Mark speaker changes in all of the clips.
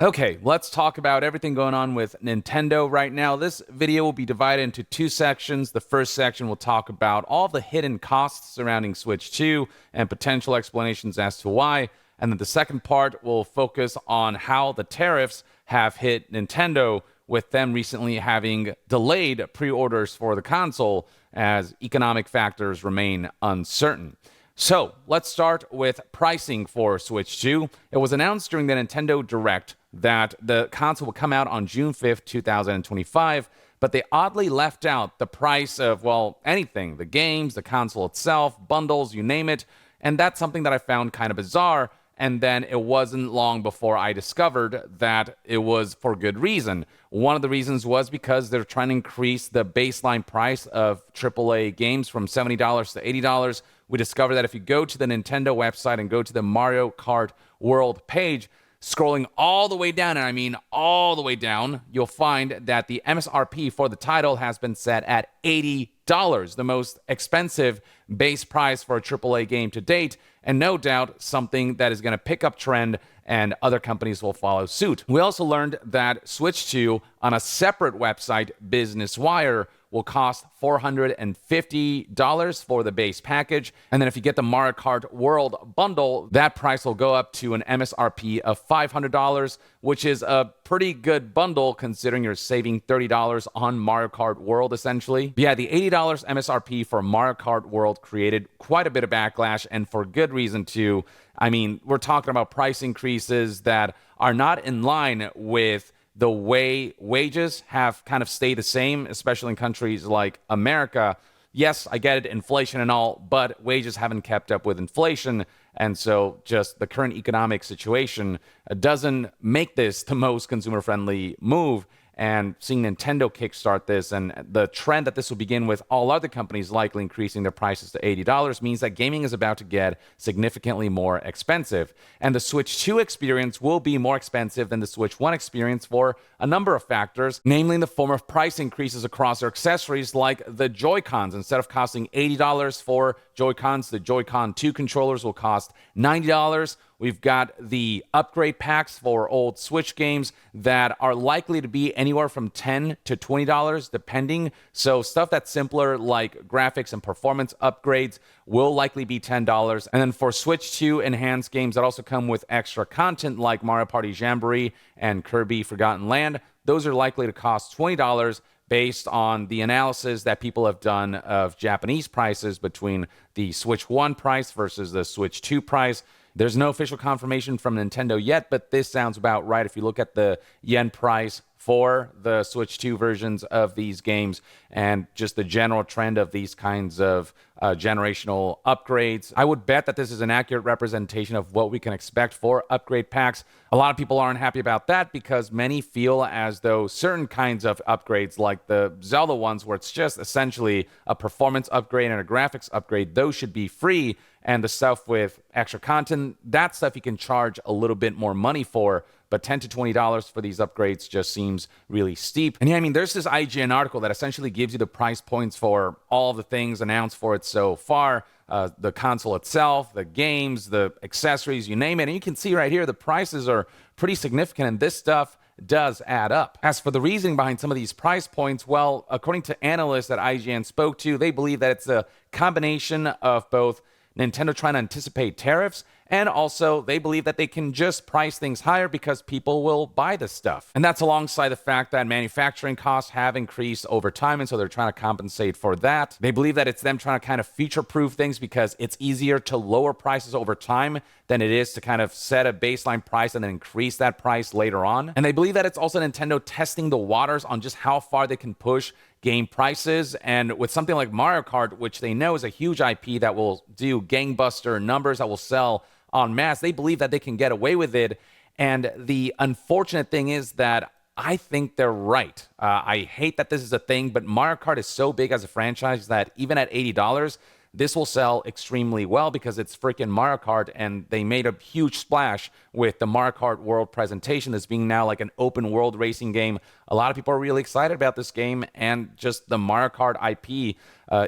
Speaker 1: Okay, let's talk about everything going on with Nintendo right now. This video will be divided into two sections. The first section will talk about all the hidden costs surrounding Switch 2 and potential explanations as to why. And then the second part will focus on how the tariffs have hit Nintendo, with them recently having delayed pre-orders for the console as economic factors remain uncertain. So let's start with pricing for Switch 2. It was announced during the Nintendo Direct that the console will come out on June 5th, 2025, but they oddly left out the price of, well, anything, the games, the console itself, bundles, you name it, and that's something that I found kind of bizarre. And then it wasn't long before I discovered that it was for good reason. One of the reasons was because they're trying to increase the baseline price of AAA games from $70 to $80. We discovered that if you go to the Nintendo website and go to the Mario Kart World page, scrolling all the way down, and I mean all the way down, you'll find that the MSRP for the title has been set at $80, the most expensive base price for a AAA game to date, and no doubt something that is going to pick up trend and other companies will follow suit. We also learned that Switch 2 on a separate website, Business Wire, will cost $450 for the base package. And then if you get the Mario Kart World bundle, that price will go up to an MSRP of $500, which is a pretty good bundle considering you're saving $30 on Mario Kart World essentially. But yeah, the $80 MSRP for Mario Kart World created quite a bit of backlash, and for good reason too. I mean, we're talking about price increases that are not in line with the way wages have kind of stayed the same, especially in countries like America. Yes, I get it, inflation and all, but wages haven't kept up with inflation. And so just the current economic situation doesn't make this the most consumer-friendly move. And seeing Nintendo kickstart this and the trend that this will begin with all other companies likely increasing their prices to $80 means that gaming is about to get significantly more expensive. And the Switch 2 experience will be more expensive than the Switch 1 experience for a number of factors, namely in the form of price increases across their accessories like the Joy-Cons. Instead of costing $80 for Joy-Cons, the Joy-Con 2 controllers will cost $90. We've got the upgrade packs for old Switch games that are likely to be anywhere from $10 to $20 depending. So stuff that's simpler like graphics and performance upgrades will likely be $10. And then for Switch 2 enhanced games that also come with extra content like Mario Party Jamboree and Kirby Forgotten Land, those are likely to cost $20 based on the analysis that people have done of Japanese prices between the Switch 1 price versus the Switch 2 price. There's no official confirmation from Nintendo yet, but this sounds about right if you look at the yen price for the Switch 2 versions of these games and just the general trend of these kinds of generational upgrades. I would bet that this is an accurate representation of what we can expect for upgrade packs. A lot of people aren't happy about that because many feel as though certain kinds of upgrades, like the Zelda ones, where it's just essentially a performance upgrade and a graphics upgrade, those should be free. And the stuff with extra content, that stuff you can charge a little bit more money for, but $10 to $20 for these upgrades just seems really steep. And yeah, I mean, there's this IGN article that essentially gives you the price points for all the things announced for it so far, the console itself, the games, the accessories, you name it. And you can see right here, the prices are pretty significant, and this stuff does add up. As for the reasoning behind some of these price points, well, according to analysts that IGN spoke to, they believe that it's a combination of both Nintendo trying to anticipate tariffs, and also they believe that they can just price things higher because people will buy this stuff. And that's alongside the fact that manufacturing costs have increased over time, and so they're trying to compensate for that. They believe that it's them trying to kind of future-proof things because it's easier to lower prices over time than it is to kind of set a baseline price and then increase that price later on. And they believe that it's also Nintendo testing the waters on just how far they can push game prices. And with something like Mario Kart, which they know is a huge IP that will do gangbuster numbers, that will sell en masse, they believe that they can get away with it. And the unfortunate thing is that I think they're right. I hate that this is a thing, but Mario Kart is so big as a franchise that even at $80, this will sell extremely well because it's freaking Mario Kart, and they made a huge splash with the Mario Kart World presentation, this being now like an open world racing game. A lot of people are really excited about this game, and just the Mario Kart IP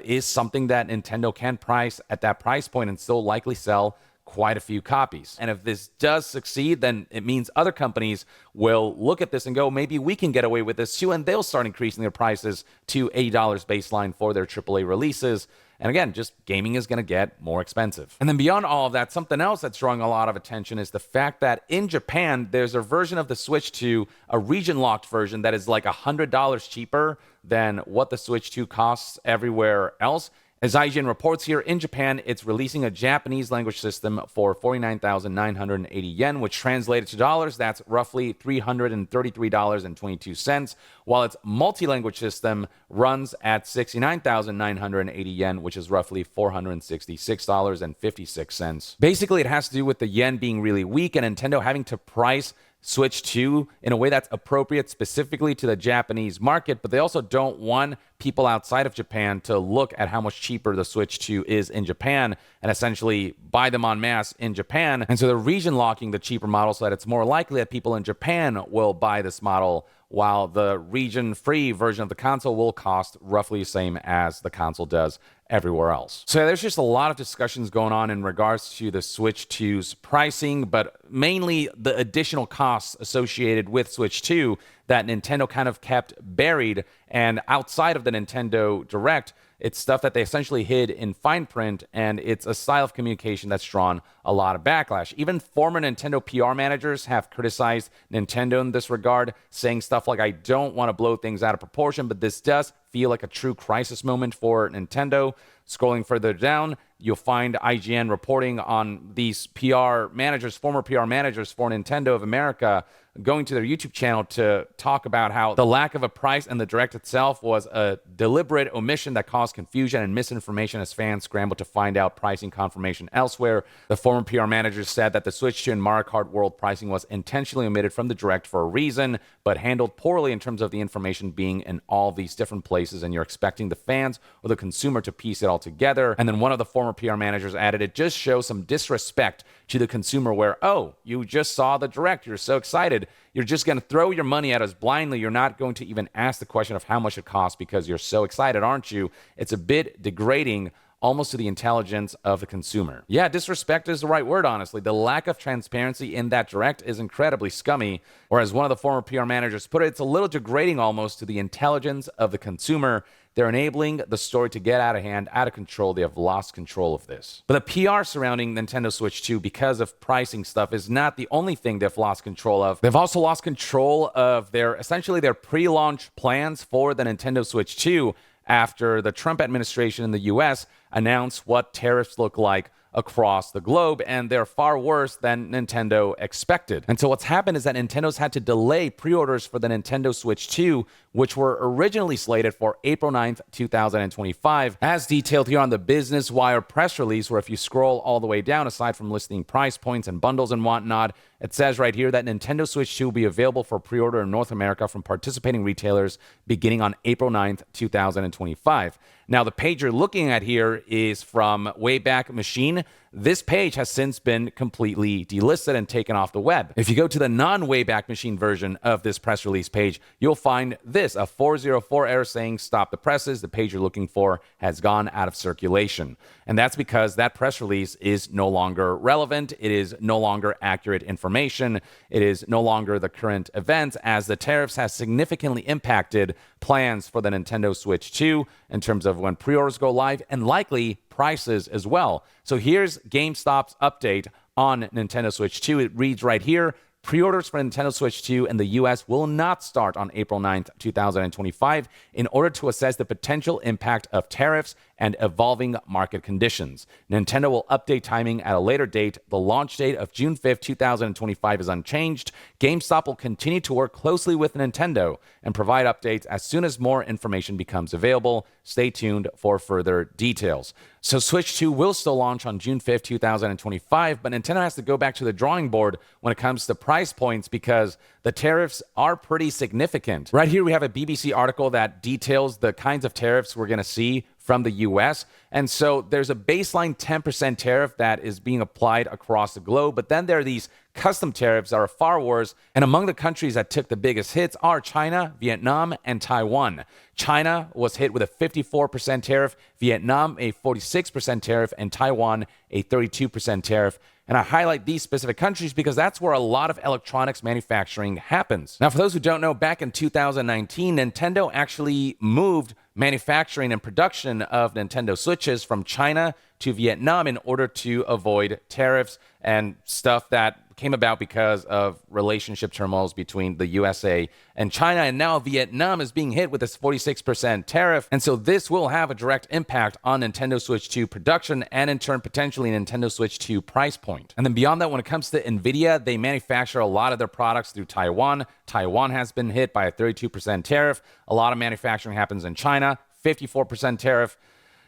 Speaker 1: is something that Nintendo can price at that price point and still likely sell quite a few copies. And if this does succeed, then it means other companies will look at this and go, maybe we can get away with this too, and they'll start increasing their prices to $80 baseline for their AAA releases. And again, just gaming is going to get more expensive. And then beyond all of that, something else that's drawing a lot of attention is the fact that in Japan, there's a version of the Switch 2, a region-locked version that is like $100 cheaper than what the Switch 2 costs everywhere else. As IGN reports here, in Japan, it's releasing a Japanese language system for 49,980 yen, which translated to dollars, that's roughly $333.22, while its multi-language system runs at 69,980 yen, which is roughly $466.56. Basically, it has to do with the yen being really weak and Nintendo having to price Switch 2 in a way that's appropriate specifically to the Japanese market, but they also don't want people outside of Japan to look at how much cheaper the Switch 2 is in Japan and essentially buy them en masse in Japan. And so they're region locking the cheaper model so that it's more likely that people in Japan will buy this model, while the region-free version of the console will cost roughly the same as the console does everywhere else. So there's just a lot of discussions going on in regards to the Switch 2's pricing, but mainly the additional costs associated with Switch 2 that Nintendo kind of kept buried. And outside of the Nintendo Direct, it's stuff that they essentially hid in fine print, and it's a style of communication that's drawn a lot of backlash. Even former Nintendo PR managers have criticized Nintendo in this regard, saying stuff like, I don't want to blow things out of proportion, but this does feel like a true crisis moment for Nintendo. Scrolling further down, you'll find IGN reporting on these PR managers, former PR managers for Nintendo of America, going to their YouTube channel to talk about how the lack of a price and the Direct itself was a deliberate omission that caused confusion and misinformation as fans scrambled to find out pricing confirmation elsewhere. The former PR managers said that the Switch 2 and Mario Kart World pricing was intentionally omitted from the Direct for a reason, but handled poorly in terms of the information being in all these different places, and you're expecting the fans or the consumer to piece it all together. And then one of the former PR managers added, it just shows some disrespect to the consumer where, oh, you just saw the Direct, you're so excited, you're just going to throw your money at us blindly. You're not going to even ask the question of how much it costs because you're so excited, aren't you? It's a bit degrading almost to the intelligence of the consumer. Yeah, disrespect is the right word, honestly. The lack of transparency in that Direct is incredibly scummy, or as one of the former PR managers put it, it's a little degrading almost to the intelligence of the consumer. They're enabling the story to get out of hand, out of control. They have lost control of this. But the PR surrounding Nintendo Switch 2 because of pricing stuff is not the only thing they've lost control of. They've also lost control of essentially their pre-launch plans for the Nintendo Switch 2 after the Trump administration in the US announced what tariffs look like across the globe, and they're far worse than Nintendo expected. And so what's happened is that Nintendo's had to delay pre-orders for the Nintendo Switch 2, which were originally slated for April 9th, 2025, as detailed here on the Business Wire press release, where if you scroll all the way down, aside from listing price points and bundles and whatnot, it says right here that Nintendo Switch 2 will be available for pre-order in North America from participating retailers beginning on April 9th, 2025. Now, the page you're looking at here is from Wayback Machine. This page has since been completely delisted and taken off the web. If you go to the non-Wayback Machine version of this press release page, you'll find this, a 404 error saying stop the presses. The page you're looking for has gone out of circulation. And that's because that press release is no longer relevant. It is no longer accurate information. It is no longer the current event, as the tariffs has significantly impacted plans for the Nintendo Switch 2 in terms of when pre-orders go live and likely prices as well. So here's GameStop's update on Nintendo Switch 2. It reads right here, pre-orders for Nintendo Switch 2 in the US will not start on April 9th, 2025 in order to assess the potential impact of tariffs and evolving market conditions. Nintendo will update timing at a later date. The launch date of June 5th, 2025 is unchanged. GameStop will continue to work closely with Nintendo and provide updates as soon as more information becomes available. Stay tuned for further details. So Switch 2 will still launch on June 5th, 2025, but Nintendo has to go back to the drawing board when it comes to price points because the tariffs are pretty significant. Right here we have a BBC article that details the kinds of tariffs we're going to see from the US. And so there's a baseline 10% tariff that is being applied across the globe, but then there are these custom tariffs that are far worse. And among the countries that took the biggest hits are China, Vietnam, and Taiwan. China was hit with a 54% tariff, Vietnam a 46% tariff, and Taiwan a 32% tariff. And I highlight these specific countries because that's where a lot of electronics manufacturing happens. Now, for those who don't know, back in 2019, Nintendo actually moved manufacturing and production of Nintendo Switches from China to Vietnam in order to avoid tariffs and stuff that came about because of relationship turmoils between the USA and China. And now Vietnam is being hit with this 46% tariff. And so this will have a direct impact on Nintendo Switch 2 production and in turn potentially Nintendo Switch 2 price point. And then beyond that, when it comes to NVIDIA, they manufacture a lot of their products through Taiwan. Taiwan has been hit by a 32% tariff. A lot of manufacturing happens in China, 54% tariff.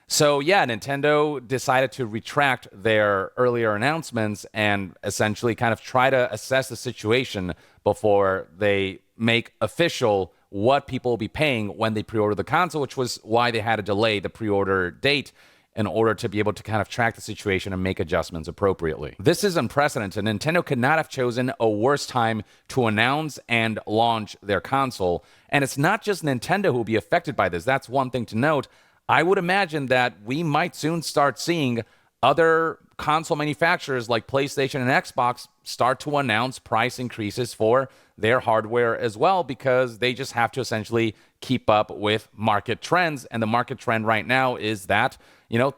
Speaker 1: So yeah, Nintendo decided to retract their earlier announcements and essentially kind of try to assess the situation before they make official what people will be paying when they pre-order the console, which was why they had to delay the pre-order date in order to be able to kind of track the situation and make adjustments appropriately. This is unprecedented. Nintendo could not have chosen a worse time to announce and launch their console. And it's not just Nintendo who will be affected by this. That's one thing to note. I would imagine that we might soon start seeing other console manufacturers like PlayStation and Xbox start to announce price increases for their hardware as well, because they just have to essentially keep up with market trends. And the market trend right now is that,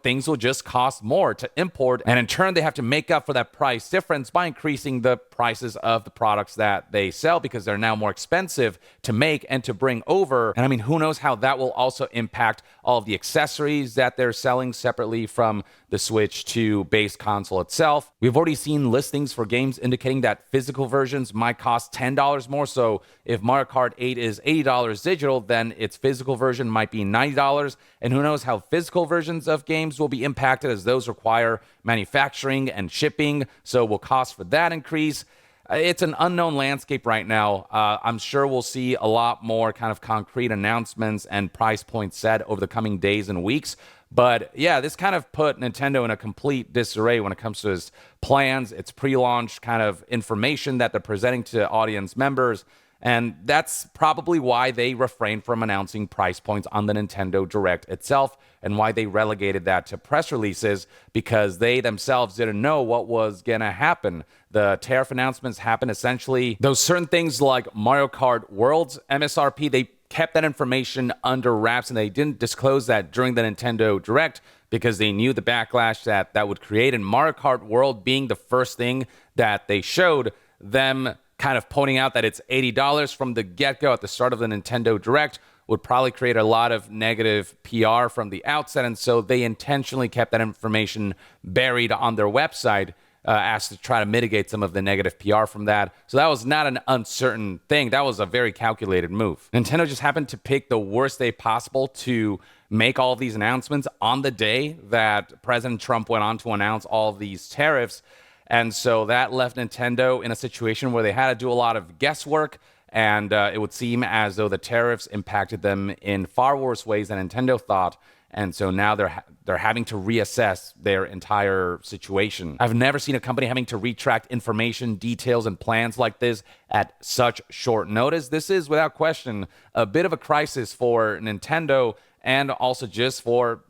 Speaker 1: things will just cost more to import. And in turn, they have to make up for that price difference by increasing the prices of the products that they sell because they're now more expensive to make and to bring over. And I mean, who knows how that will also impact all of the accessories that they're selling separately from the Switch 2 base console itself. We've already seen listings for games indicating that physical versions might cost $10 more. So if Mario Kart 8 is $80 digital, then its physical version might be $90. And who knows how physical versions of games will be impacted, as those require manufacturing and shipping, so will cost for that increase. It's an unknown landscape right now. I'm sure we'll see a lot more kind of concrete announcements and price points set over the coming days and weeks. But yeah, this kind of put Nintendo in a complete disarray when it comes to its plans, its pre-launch kind of information that they're presenting to audience members. And that's probably why they refrained from announcing price points on the Nintendo Direct itself, and why they relegated that to press releases, because they themselves didn't know what was going to happen. The tariff announcements happened essentially. Those certain things like Mario Kart World's MSRP, they kept that information under wraps, and they didn't disclose that during the Nintendo Direct because they knew the backlash that would create. And Mario Kart World being the first thing that they showed, them kind of pointing out that it's $80 from the get-go at the start of the Nintendo Direct would probably create a lot of negative PR from the outset. And so they intentionally kept that information buried on their website as to try to mitigate some of the negative PR from that. So that was not an uncertain thing. That was a very calculated move. Nintendo just happened to pick the worst day possible to make all of these announcements on the day that President Trump went on to announce all of these tariffs. And so that left Nintendo in a situation where they had to do a lot of guesswork, and it would seem as though the tariffs impacted them in far worse ways than Nintendo thought. And so now they're having to reassess their entire situation. I've never seen a company having to retract information, details, and plans like this at such short notice. This is, without question, a bit of a crisis for Nintendo, and also just for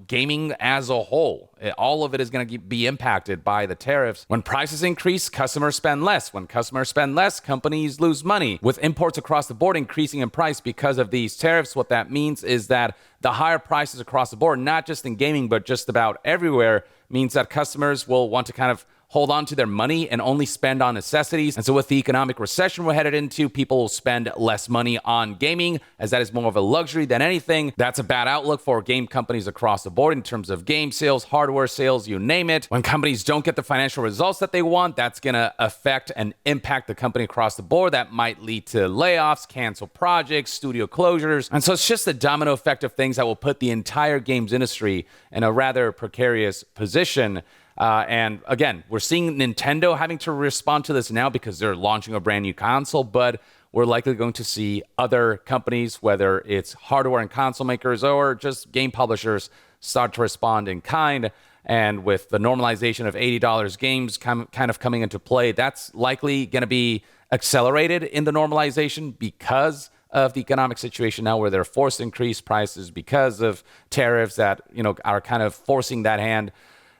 Speaker 1: gaming as a whole. All of it is going to be impacted by the tariffs. When prices increase, customers spend less. When customers spend less, companies lose money. With imports across the board increasing in price because of these tariffs, what that means is that the higher prices across the board, not just in gaming, but just about everywhere, means that customers will want to kind of hold on to their money and only spend on necessities. And so with the economic recession we're headed into, people will spend less money on gaming, as that is more of a luxury than anything. That's a bad outlook for game companies across the board in terms of game sales, hardware sales, you name it. When companies don't get the financial results that they want, that's going to affect and impact the company across the board. That might lead to layoffs, cancel projects, studio closures. And so it's just the domino effect of things that will put the entire games industry in a rather precarious position. And again, we're seeing Nintendo having to respond to this now because they're launching a brand new console, but we're likely going to see other companies, whether it's hardware and console makers or just game publishers, start to respond in kind. And with the normalization of $80 games kind of coming into play, that's likely going to be accelerated in the normalization because of the economic situation now, where they're forced to increase prices because of tariffs that are kind of forcing that hand.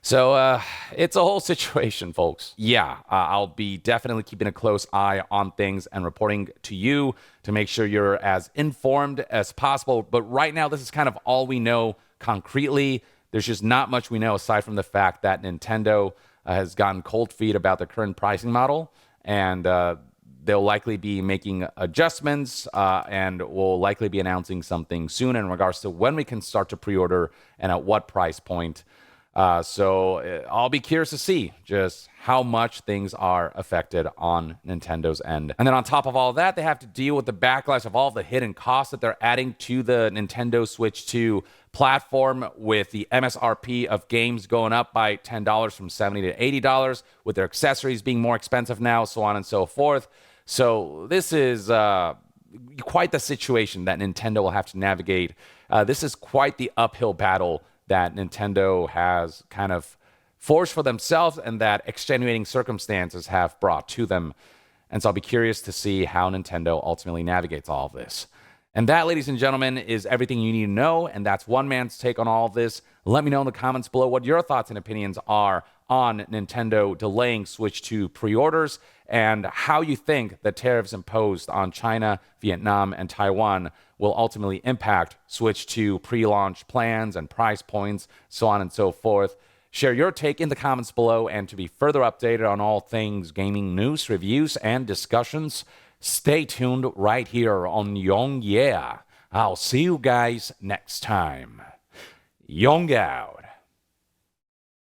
Speaker 1: So it's a whole situation, folks. Yeah, I'll be definitely keeping a close eye on things and reporting to you to make sure you're as informed as possible. But right now, this is kind of all we know concretely. There's just not much we know aside from the fact that Nintendo has gotten cold feet about the current pricing model, and they'll likely be making adjustments and will likely be announcing something soon in regards to when we can start to pre-order and at what price point. So I'll be curious to see just how much things are affected on Nintendo's end. And then on top of all that, they have to deal with the backlash of all the hidden costs that they're adding to the Nintendo Switch 2 platform, with the MSRP of games going up by $10 from $70 to $80, with their accessories being more expensive now, so on and so forth. So this is quite the situation that Nintendo will have to navigate. This is quite the uphill battle that Nintendo has kind of forced for themselves and that extenuating circumstances have brought to them. And so I'll be curious to see how Nintendo ultimately navigates all of this. And that, ladies and gentlemen, is everything you need to know. And that's one man's take on all of this. Let me know in the comments below what your thoughts and opinions are on Nintendo delaying Switch 2 pre-orders and how you think the tariffs imposed on China, Vietnam, and Taiwan will ultimately impact Switch 2 pre-launch plans and price points, so on and so forth. Share your take in the comments below, and to be further updated on all things gaming news, reviews, and discussions, stay tuned right here on Young Yeah. I'll see you guys next time. Young out.